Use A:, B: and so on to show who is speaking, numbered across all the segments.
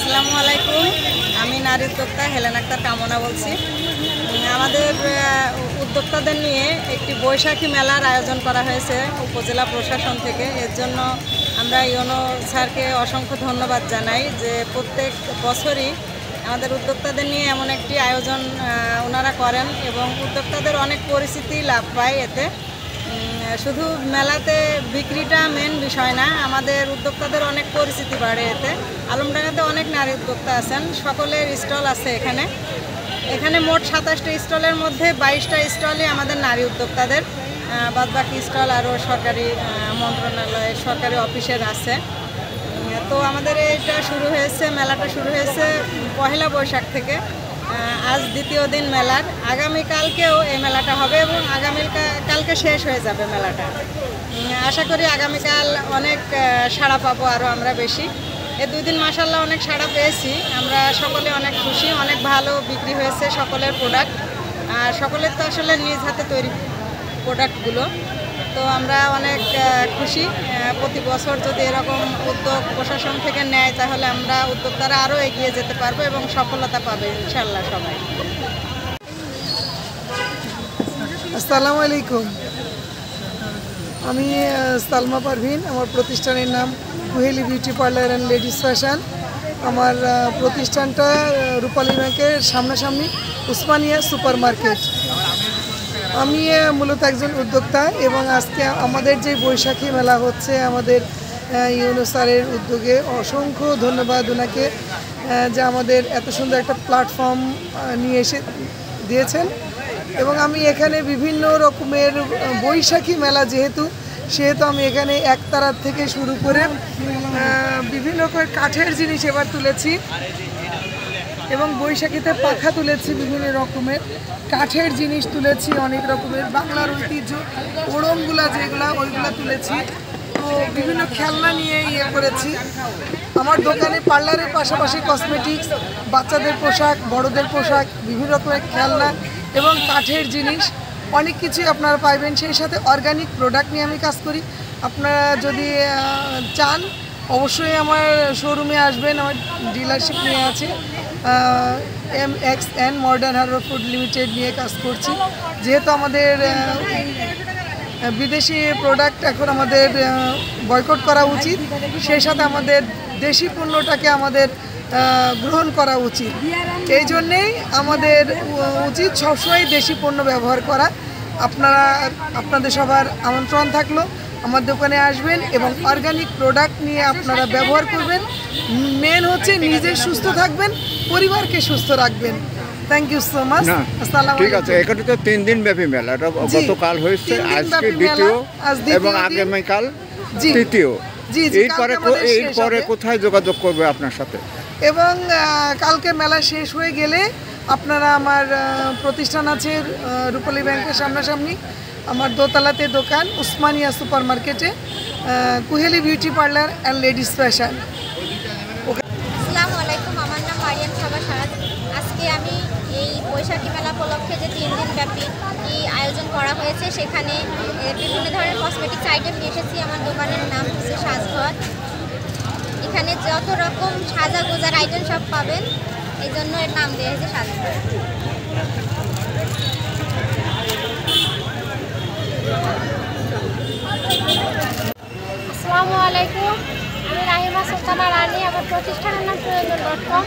A: আসসালামু আলাইকুম। আমি নারী উদ্যোক্তা হেলেন আক্তার কামনা বলছি। আমাদের উদ্যোক্তাদের নিয়ে একটি বৈশাখী মেলার আয়োজন করা হয়েছে উপজেলা প্রশাসন থেকে। এর জন্য আমরা ইউনো স্যারকে অসংখ্য ধন্যবাদ জানাই যে প্রত্যেক বছরই আমাদের উদ্যোক্তাদের নিয়ে এমন একটি আয়োজন ওনারা করেন এবং উদ্যোক্তাদের অনেক পরিচিতি লাভ পায় এতে। শুধু মেলাতে বিক্রিটা মেন বিষয় না, আমাদের উদ্যোক্তাদের অনেক পরিচিতি বাড়ে এতে। আলমডাঙ্গাতে অনেক নারী উদ্যোক্তা আছেন, সকলের স্টল আছে এখানে মোট 27টা স্টলের মধ্যে 22টা স্টলই আমাদের নারী উদ্যোক্তাদের, বাদবাকি স্টল আরও সরকারি মন্ত্রণালয় সরকারি অফিসের আছে। তো আমাদের মেলাটা শুরু হয়েছে পহেলা বৈশাখ থেকে। আজ দ্বিতীয় দিন মেলার, আগামীকালকেও এই মেলাটা হবে এবং কালকে শেষ হয়ে যাবে মেলাটা। আশা করি আগামীকাল অনেক সাড়া পাবো আরও আমরা বেশি। এই 2 দিন মাশাআল্লাহ অনেক সাড়া পেয়েছি, আমরা সকলে অনেক খুশি, অনেক ভালো বিক্রি হয়েছে সকলের প্রোডাক্ট। আর সকলের তো আসলে নিজ হাতে তৈরি প্রোডাক্টগুলো, তো আমরা অনেক খুশি। প্রতি বছর যদি এরকম উদ্যোগ প্রশাসন থেকে নেয় তাহলে আমরা উদ্যোক্তারা আরও এগিয়ে যেতে পারবো এবং সফলতা পাবে ইনশাআল্লাহ সবাই।
B: আসসালামু আলাইকুম, আমি সালমা পারভিন। আমার প্রতিষ্ঠানের নাম Kuheli beauty parlour and ladies fashion. আমার প্রতিষ্ঠানটা রূপালী ব্যাংকের সামনাসামনি উসমানিয়া সুপার মার্কেট। আমি মূলত একজন উদ্যোক্তা এবং আজকে আমাদের যে বৈশাখী মেলা হচ্ছে আমাদের ইউনো স্যারের উদ্যোগে অসংখ্য ধন্যবাদ ওনাকে, যে আমাদের এত সুন্দর একটা প্ল্যাটফর্ম নিয়ে এসে দিয়েছেন। এবং আমি এখানে বিভিন্ন রকমের বৈশাখী মেলা সেহেতু আমি এখানে একতারার থেকে শুরু করে বিভিন্ন রকমের কাঠের জিনিস এবার তুলেছি এবং বৈশাখীতে পাখা তুলেছি, বিভিন্ন রকমের কাঠের জিনিস তুলেছি, অনেক রকমের বাংলার ঐতিহ্য ওড়মগুলা ওইগুলা তুলেছি। তো বিভিন্ন খেলনা নিয়ে করেছি। আমার দোকানে পার্লারের পাশাপাশি কসমেটিক্স, বাচ্চাদের পোশাক, বড়দের পোশাক, বিভিন্ন রকমের খেলনা এবং কাঠের জিনিস অনেক কিছুই আপনারা পাইবেন। সেই সাথে অর্গানিক প্রোডাক্ট নিয়ে আমি কাজ করি। আপনারা যদি চান অবশ্যই আমার শোরুমে আসবেন। আমার ডিলারশিপ নিয়ে আছে, MXN modern Harbour food limited নিয়ে কাজ করছি। যেহেতু আমাদের বিদেশি প্রোডাক্ট এখন আমাদের বয়কট করা উচিত, সেই সাথে আমাদের দেশি পণ্যটাকে আমাদের গ্রহণ করা উচিত। এই জন্যেই আমাদের উচিত সবসময় দেশি পণ্য ব্যবহার করা। আপনাদের সবার আমন্ত্রণ থাকলো, আমার দোকানে আসবেন এবং অর্গানিক প্রোডাক্ট নিয়ে আপনারা ব্যবহার করবেন। মেন হচ্ছে নিজে সুস্থ থাকবেন, পরিবারকে সুস্থ রাখবেন। Thank you so much. আসসালামু আলাইকুম।
C: ঠিক আছে, এটা তো 3 দিন ব্যাপী মেলা, এটা গতকাল হয়েছে, আজকে দ্বিতীয় এবং আগামীকাল তৃতীয়। এরপরে কোথায় যোগাযোগ করবে আপনার সাথে?
B: এবং কালকে মেলা শেষ হয়ে গেলে আপনারা আমার প্রতিষ্ঠান আছে রূপালী ব্যাংকের সামনাসামনি, আমার দোতলাতে দোকান Osmania super market, Kuheli beauty parlour and ladies fashion.
D: আসসালামু আলাইকুম, আমার নাম মারিয়াম সাবা সারাদ। আজকে আমি এই বৈশাখী মেলা উপলক্ষে যে 3 দিন ব্যাপী আয়োজন করা হয়েছে সেখানে বিভিন্ন ধরনের কসমেটিক্স আইটেম নিয়ে এসেছি। আমার দোকানের নাম হচ্ছে সাজঘর। এখানে যত রকম সাজা গোজার আইটেম সব পাবেন, এই জন্য এর নাম দেওয়া হয়েছে সাজঘর।
E: আসসালামু আলাইকুম, আমি রাহিমা সুলতানা রানী। আমার প্রতিষ্ঠানের নাম প্রয়োজন.com।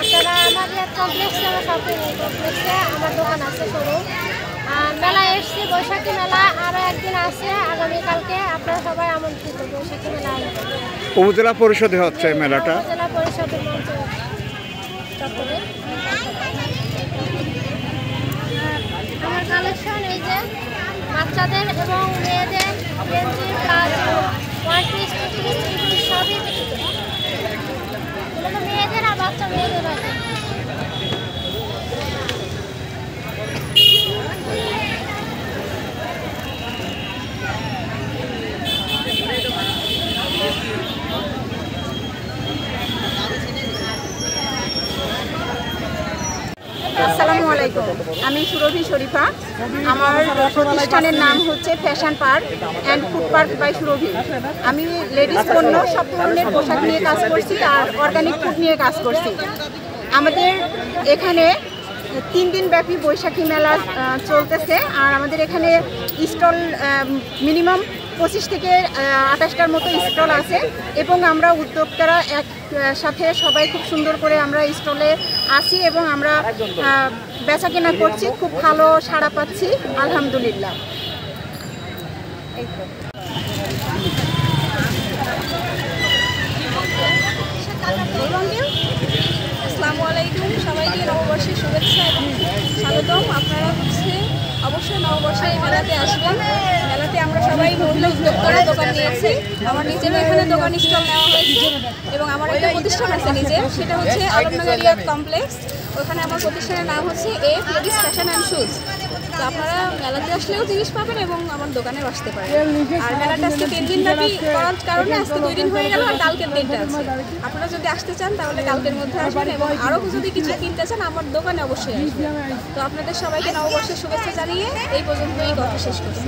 E: আপনারা আমাদের কমপ্লেক্সে, আমার শপিং কমপ্লেক্সে আমার দোকান আছে শোরুম। মেলায় এসছি, বৈশাখী মেলা আরও একদিন আছে আগামীকালকে। আপনারা সবাই আমন্ত্রিত বৈশাখী মেলা।
C: উপজেলা পরিষদে হচ্ছে মেলাটা,
E: উপজেলা পরিষদের মঞ্চে চত্বরে। আমার কালেকশন এই যে বাচ্চাদের এবং মেয়েদের গেঞ্জি, palazzo, one piece, two piece সবই এগুলো মেয়েদের আর বাচ্চা মেয়েদের আছে।
F: আসসালামু আলাইকুম, আমি সুরভি শরীফা। আমার প্রতিষ্ঠানের নাম হচ্ছে fashion park and food park by Surabhi. আমি লেডিস পণ্য সব ধরনের পোশাক নিয়ে কাজ করছি আর অর্গানিক ফুড নিয়ে কাজ করছি। আমাদের এখানে 3 দিন ব্যাপী বৈশাখী মেলা চলতেছে আর আমাদের এখানে স্টল মিনিমাম 25 থেকে 28টার মতো স্টল আছে এবং আমরা উদ্যোক্তারা একসাথে সবাই খুব সুন্দর করে আমরা স্টলে আসি এবং আমরা বেচা কেনা করছি, খুব ভালো সাড়া পাচ্ছি আলহামদুলিল্লাহ।
G: আসসালামু আলাইকুম, সবাইকে নববর্ষের শুভেচ্ছা এবং স্বাগতম। আপনারা অবশ্যই নববর্ষে এই মেলাতে আসবেন। মেলাতে আমরা সবাই মহিলা উদ্যোক্তারা দোকান নিয়েছি। আমার নিজেরও এখানে দোকান স্টল নেওয়া হয়েছে এবং আমার একটা প্রতিষ্ঠান আছে নিজের, সেটা হচ্ছে আলমনগর রিয়াদ কমপ্লেক্স। ওখানে আমার প্রতিষ্ঠানের নাম হচ্ছে F ladies fashion and shoes. তো আপনারা মেলাতে আসলেও জিনিস পাবেন এবং আমার দোকানে আসতে পারেন। আর মেলাটা আজকে 3 দিন ব্যাপী করার কারণে আজকে 2 দিন হয়ে গেল আর কালকের দিনটা আছে। আপনারা যদি আসতে চান তাহলে কালকের মধ্যে আসবেন এবং আরও যদি কিছু কিনতে চান আমার দোকানে অবশ্যই আসবেন। তো আপনাদের সবাইকে নববর্ষের শুভেচ্ছা জানিয়ে এই পর্যন্তই কথা শেষ করছি।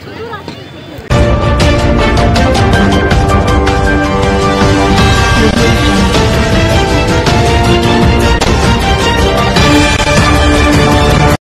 E: ছোট